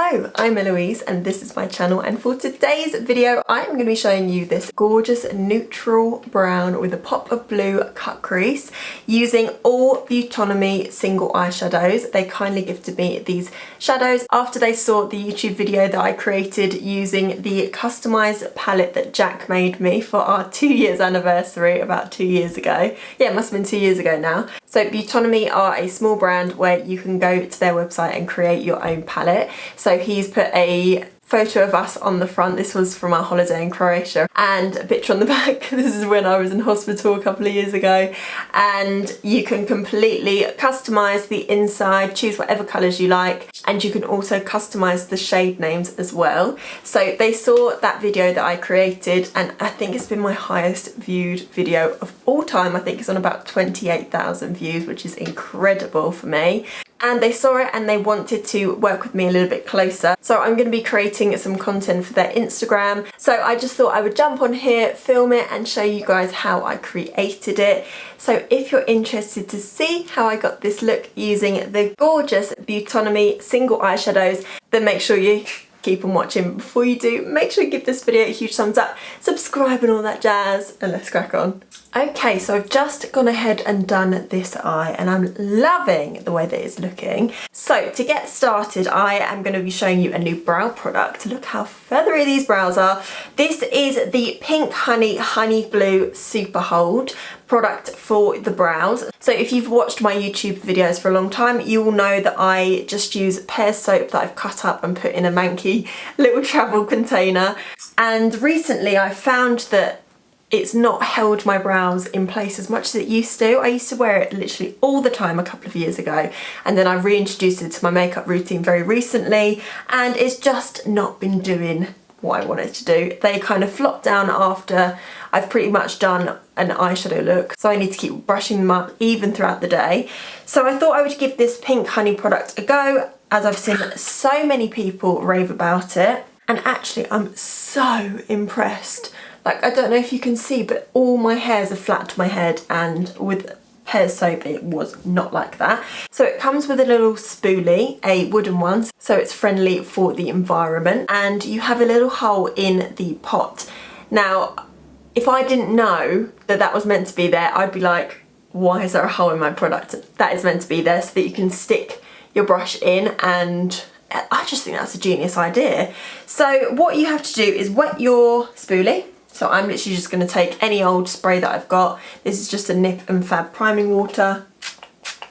Hello, I'm Eloise and this is my channel, and for today's video I'm going to be showing you this gorgeous neutral brown with a pop of blue cut crease using all Beautonomy single eyeshadows. They kindly gifted me these shadows after they saw the YouTube video that I created using the customised palette that Jack made me for our 2 years anniversary about 2 years ago. Yeah, it must have been 2 years ago now. So Beautonomy are a small brand where you can go to their website and create your own palette. So he's put a photo of us on the front. This was from our holiday in Croatia, and a picture on the back. This is when I was in hospital a couple of years ago, and you can completely customise the inside, choose whatever colours you like, and you can also customise the shade names as well. So they saw that video that I created, and I think it's been my highest viewed video of all time. I think it's on about 28,000 views, which is incredible for me. And they saw it and they wanted to work with me a little bit closer. So I'm going to be creating some content for their Instagram. So I just thought I would jump on here, film it and show you guys how I created it. So if you're interested to see how I got this look using the gorgeous Beautonomy single eyeshadows, then make sure you keep on watching. Before you do, make sure you give this video a huge thumbs up, subscribe and all that jazz, and let's crack on. Okay, so I've just gone ahead and done this eye and I'm loving the way that it's looking. So to get started, I am going to be showing you a new brow product. Look how feathery these brows are. This is the Pink Honey Blue Super Hold product for the brows. So if you've watched my YouTube videos for a long time, you will know that I just use pear soap that I've cut up and put in a manky little travel container. And recently I found that it's not held my brows in place as much as it used to. I used to wear it literally all the time a couple of years ago, and then I reintroduced it to my makeup routine very recently, and it's just not been doing what I wanted to do. They kind of flop down after I've pretty much done an eyeshadow look, so I need to keep brushing them up even throughout the day. So I thought I would give this Pink Honey product a go, as I've seen so many people rave about it, and actually I'm so impressed. Like, I don't know if you can see, but all my hairs are flat to my head, and with pear soap it was not like that. So it comes with a little spoolie, a wooden one, so it's friendly for the environment, and you have a little hole in the pot. Now, if I didn't know that that was meant to be there, I'd be like, why is there a hole in my product? That is meant to be there so that you can stick your brush in, and I just think that's a genius idea. So what you have to do is wet your spoolie. So I'm literally just going to take any old spray that I've got. This is just a Nip and Fab priming water.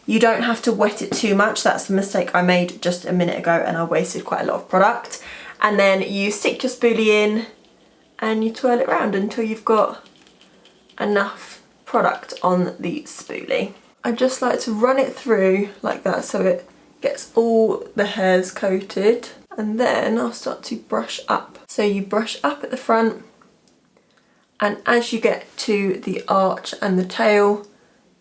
You don't have to wet it too much. That's the mistake I made just a minute ago, and I wasted quite a lot of product. And then you stick your spoolie in and you twirl it around until you've got enough product on the spoolie. I just like to run it through like that so it gets all the hairs coated, and then I'll start to brush up. So you brush up at the front, and as you get to the arch and the tail,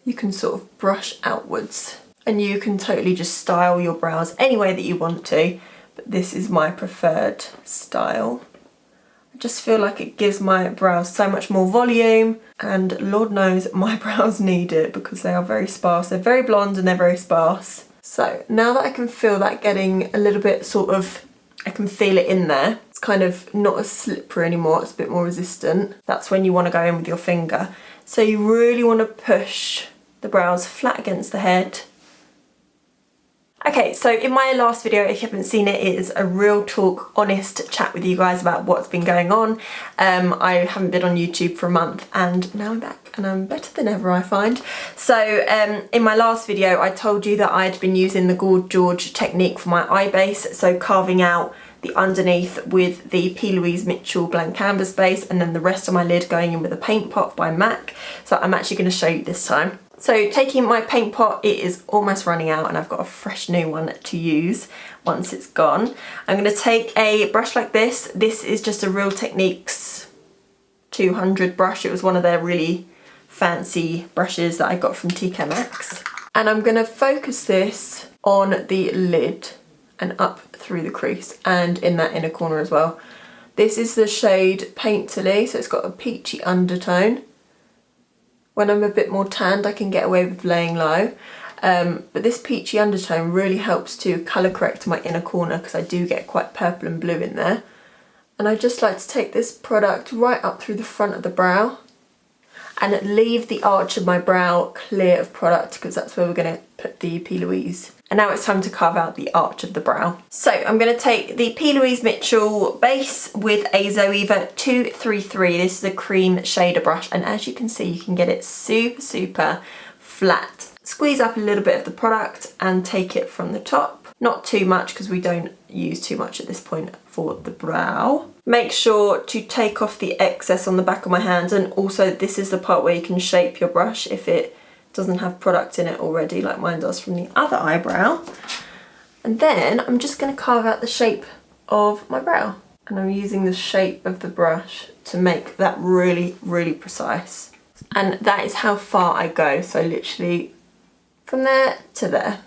you can sort of brush outwards, and you can totally just style your brows any way that you want to, but this is my preferred style. I just feel like it gives my brows so much more volume, and Lord knows my brows need it because they are very sparse. They're very blonde and they're very sparse. So now that I can feel that getting a little bit sort of, I can feel it in there. It's kind of not as slippery anymore, it's a bit more resistant. That's when you want to go in with your finger. So you really want to push the brows flat against the head. Okay, so in my last video, if you haven't seen it, it is a real talk, honest chat with you guys about what's been going on. I haven't been on YouTube for a month, and now I'm back and I'm better than ever, I find. So in my last video, I told you that I'd been using the Gorge George technique for my eye base, so carving out the underneath with the P. Louise Mitchell blank canvas base, and then the rest of my lid going in with a paint pot by MAC. So I'm actually going to show you this time. So taking my paint pot, it is almost running out and I've got a fresh new one to use once it's gone. I'm going to take a brush like this. This is just a Real Techniques 200 brush. It was one of their really fancy brushes that I got from TK Maxx. And I'm going to focus this on the lid and up through the crease and in that inner corner as well. This is the shade Painterly, so it's got a peachy undertone. When I'm a bit more tanned, I can get away with laying low. But this peachy undertone really helps to colour correct my inner corner because I do get quite purple and blue in there. And I just like to take this product right up through the front of the brow and leave the arch of my brow clear of product because that's where we're going to put the P. Louise. And now it's time to carve out the arch of the brow. So I'm going to take the P. Louise Mitchell base with a Zoeva 233. This is a cream shader brush, and as you can see, you can get it super flat. Squeeze up a little bit of the product and take it from the top. Not too much because we don't use too much at this point for the brow. Make sure to take off the excess on the back of my hand, and also this is the part where you can shape your brush if it doesn't have product in it already like mine does from the other eyebrow. And then I'm just going to carve out the shape of my brow, and I'm using the shape of the brush to make that really precise. And that is how far I go, so literally from there to there.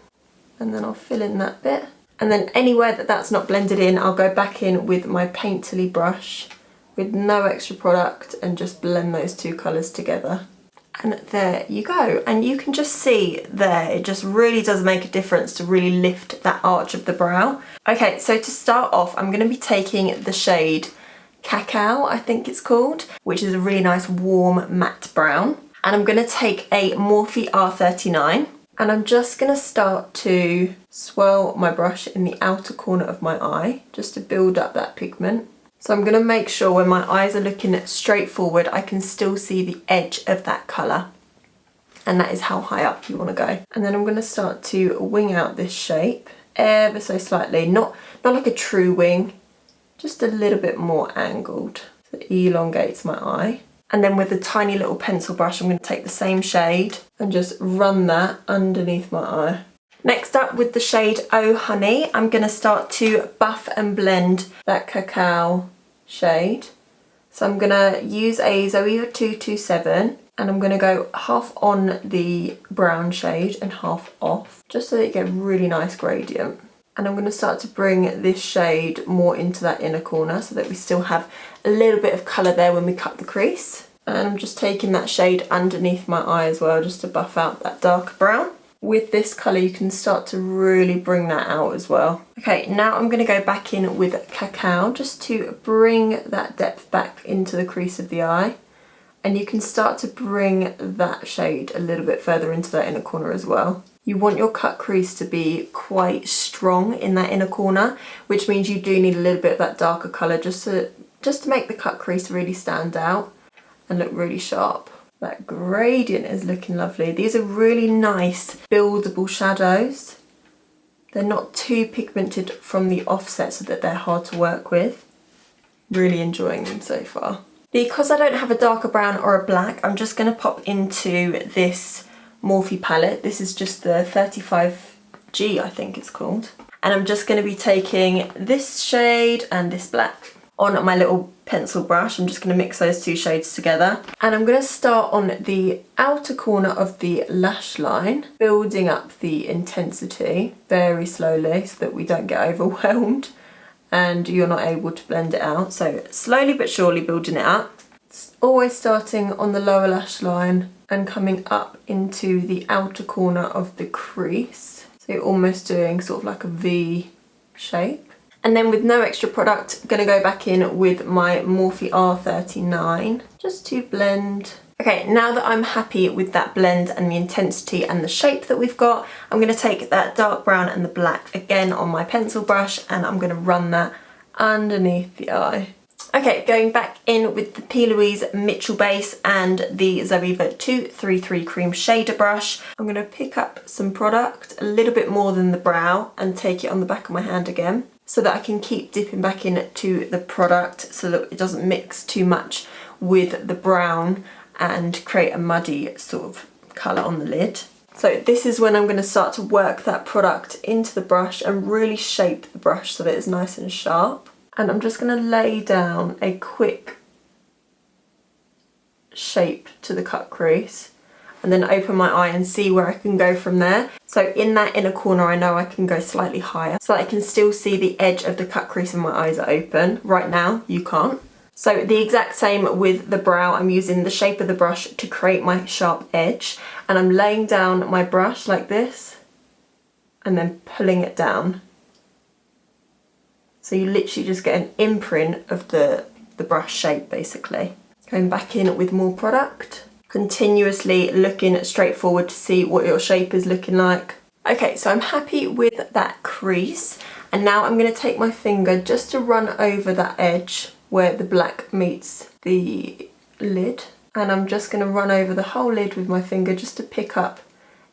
And then I'll fill in that bit. And then anywhere that that's not blended in, I'll go back in with my painterly brush with no extra product and just blend those two colours together. And there you go. And you can just see there, it just really does make a difference to really lift that arch of the brow. Okay, so to start off, I'm going to be taking the shade Cacao, I think it's called, which is a really nice warm matte brown. And I'm going to take a Morphe R39. And I'm just going to start to swirl my brush in the outer corner of my eye, just to build up that pigment. So I'm going to make sure when my eyes are looking straight forward, I can still see the edge of that colour. And that is how high up you want to go. And then I'm going to start to wing out this shape ever so slightly. Not like a true wing, just a little bit more angled. So it elongates my eye. And then with a tiny little pencil brush, I'm going to take the same shade and just run that underneath my eye. Next up, with the shade Oh Honey, I'm going to start to buff and blend that cacao shade. So I'm going to use a Zoeva 227 and I'm going to go half on the brown shade and half off, just so that you get a really nice gradient. And I'm going to start to bring this shade more into that inner corner so that we still have a little bit of colour there when we cut the crease. And I'm just taking that shade underneath my eye as well, just to buff out that darker brown. With this colour you can start to really bring that out as well. Okay, now I'm going to go back in with Cacao just to bring that depth back into the crease of the eye. And you can start to bring that shade a little bit further into that inner corner as well. You want your cut crease to be quite strong in that inner corner, which means you do need a little bit of that darker colour just to make the cut crease really stand out and look really sharp. That gradient is looking lovely. These are really nice buildable shadows. They're not too pigmented from the offset so that they're hard to work with. Really enjoying them so far. Because I don't have a darker brown or a black, I'm just going to pop into this Morphe palette. This is just the 35G, I think it's called. And I'm just going to be taking this shade and this black on my little pencil brush. I'm just going to mix those two shades together. And I'm going to start on the outer corner of the lash line, building up the intensity very slowly so that we don't get overwhelmed and you're not able to blend it out. So slowly but surely building it up. It's always starting on the lower lash line and coming up into the outer corner of the crease. So you're almost doing sort of like a V shape. And then with no extra product, I'm going to go back in with my Morphe R39 just to blend. Okay, now that I'm happy with that blend and the intensity and the shape that we've got, I'm going to take that dark brown and the black again on my pencil brush and I'm going to run that underneath the eye. Okay, going back in with the P. Louise Mitchell base and the Zoeva 233 cream shader brush. I'm going to pick up some product, a little bit more than the brow, and take it on the back of my hand again so that I can keep dipping back into the product so that it doesn't mix too much with the brown and create a muddy sort of colour on the lid. So this is when I'm going to start to work that product into the brush and really shape the brush so that it's nice and sharp. And I'm just going to lay down a quick shape to the cut crease and then open my eye and see where I can go from there. So in that inner corner I know I can go slightly higher so that I can still see the edge of the cut crease and my eyes are open. Right now you can't. So the exact same with the brow. I'm using the shape of the brush to create my sharp edge, and I'm laying down my brush like this and then pulling it down. So you literally just get an imprint of the brush shape basically. Going back in with more product, continuously looking straight forward to see what your shape is looking like. Okay, so I'm happy with that crease, and now I'm going to take my finger just to run over that edge where the black meets the lid, and I'm just going to run over the whole lid with my finger just to pick up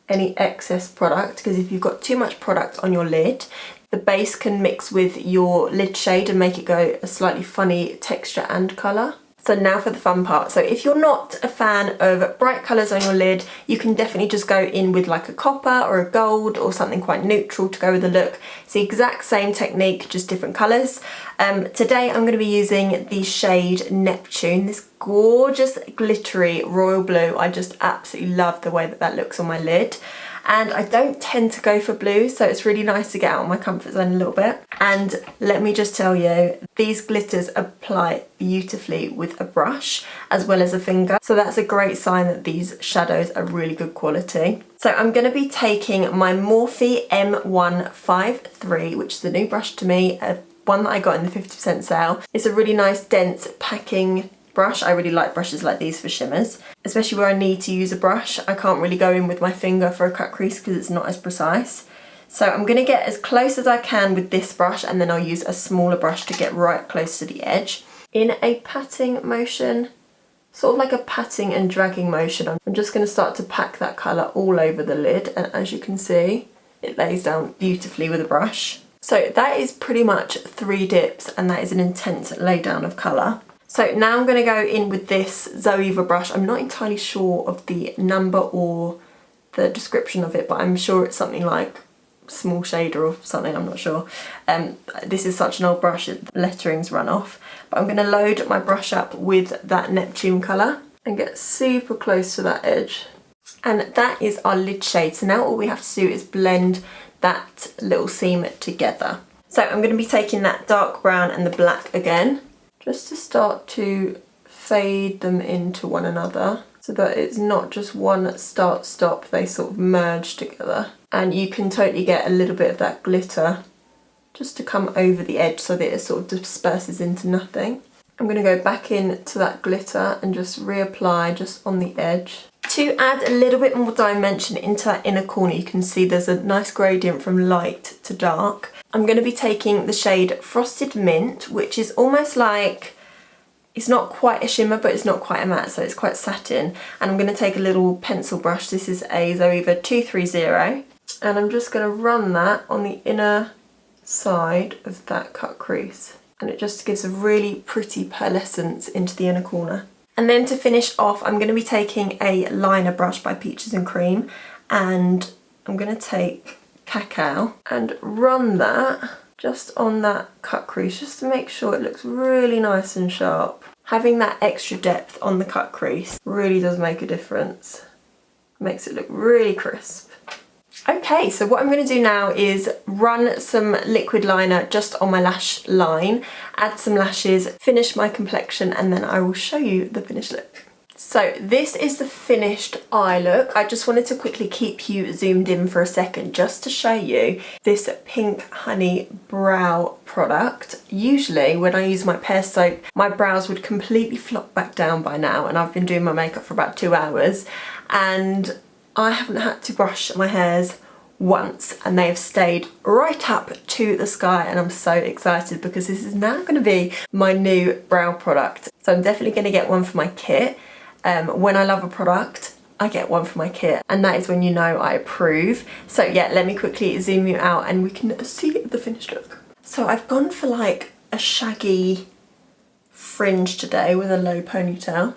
any excess product, because if you've got too much product on your lid, the base can mix with your lid shade and make it go a slightly funny texture and colour. So now for the fun part. So if you're not a fan of bright colours on your lid, you can definitely just go in with like a copper or a gold or something quite neutral to go with the look. It's the exact same technique, just different colours. Today I'm going to be using the shade Neptune, this gorgeous glittery royal blue. I just absolutely love the way that that looks on my lid. And I don't tend to go for blue, so it's really nice to get out of my comfort zone a little bit. And let me just tell you, these glitters apply beautifully with a brush as well as a finger. So that's a great sign that these shadows are really good quality. So I'm going to be taking my Morphe M153, which is the new brush to me, one that I got in the 50% sale. It's a really nice dense packing brush. I really like brushes like these for shimmers, especially where I need to use a brush. I can't really go in with my finger for a cut crease because it's not as precise. So I'm going to get as close as I can with this brush, and then I'll use a smaller brush to get right close to the edge. In a patting motion, sort of like a patting and dragging motion, I'm just going to start to pack that colour all over the lid, and as you can see, it lays down beautifully with a brush. So that is pretty much 3 dips, and that is an intense lay down of colour. So now I'm going to go in with this Zoeva brush. I'm not entirely sure of the number or the description of it, but I'm sure it's something like small shader or something, I'm not sure. This is such an old brush, the lettering's run off. But I'm going to load my brush up with that Neptune colour and get super close to that edge. And that is our lid shade. So now all we have to do is blend that little seam together. So I'm going to be taking that dark brown and the black again, just to start to fade them into one another so that it's not just one start stop, they sort of merge together. And you can totally get a little bit of that glitter just to come over the edge so that it sort of disperses into nothing. I'm going to go back into that glitter and just reapply just on the edge. To add a little bit more dimension into that inner corner, you can see there's a nice gradient from light to dark. I'm going to be taking the shade Frosted Mint, which is almost like, it's not quite a shimmer, but it's not quite a matte, so it's quite satin. And I'm going to take a little pencil brush. This is a Zoeva 230, and I'm just going to run that on the inner side of that cut crease. And it just gives a really pretty pearlescence into the inner corner. And then to finish off, I'm going to be taking a liner brush by Peaches and Cream, and I'm going to take Cacao and run that just on that cut crease just to make sure it looks really nice and sharp. Having that extra depth on the cut crease really does make a difference. Makes it look really crisp. Okay, so what I'm going to do now is run some liquid liner just on my lash line, add some lashes, finish my complexion, and then I will show you the finished look. So this is the finished eye look. I just wanted to quickly keep you zoomed in for a second just to show you this Pink Honey brow product. Usually when I use my Pear soap, my brows would completely flop back down by now, and I've been doing my makeup for about 2 hours, and I haven't had to brush my hairs once, and they have stayed right up to the sky, and I'm so excited because this is now going to be my new brow product. So I'm definitely going to get one for my kit. When I love a product, I get one for my kit, and that is when you know I approve. So yeah, let me quickly zoom you out and we can see the finished look. So I've gone for like a shaggy fringe today with a low ponytail.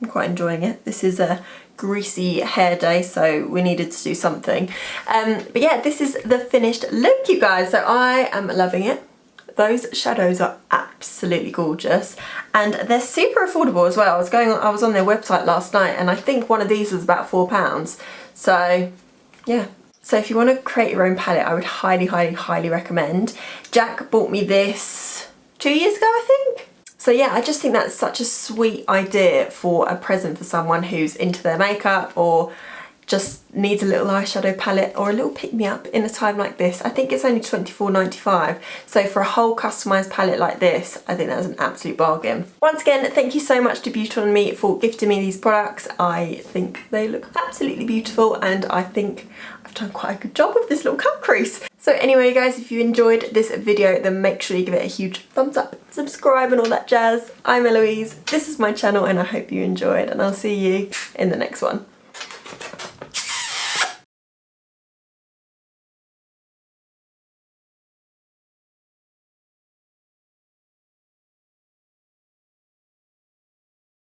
I'm quite enjoying it. This is a greasy hair day, so we needed to do something. But yeah, this is the finished look, you guys. So I am loving it. Those shadows are absolutely gorgeous, and they're super affordable as well. I was on their website last night, and I think one of these was about £4. So yeah. So if you want to create your own palette, I would highly, highly, highly recommend. Jack bought me this 2 years ago, I think. So yeah, I just think that's such a sweet idea for a present for someone who's into their makeup or just needs a little eyeshadow palette or a little pick-me-up in a time like this. I think it's only £24.95, so for a whole customised palette like this, I think that's an absolute bargain. Once again, thank you so much to Beautonomy for gifting me these products. I think they look absolutely beautiful, and I think I've done quite a good job with this little cut crease. So anyway guys, if you enjoyed this video, then make sure you give it a huge thumbs up, subscribe and all that jazz. I'm Eloise, this is my channel, and I hope you enjoyed, and I'll see you in the next one.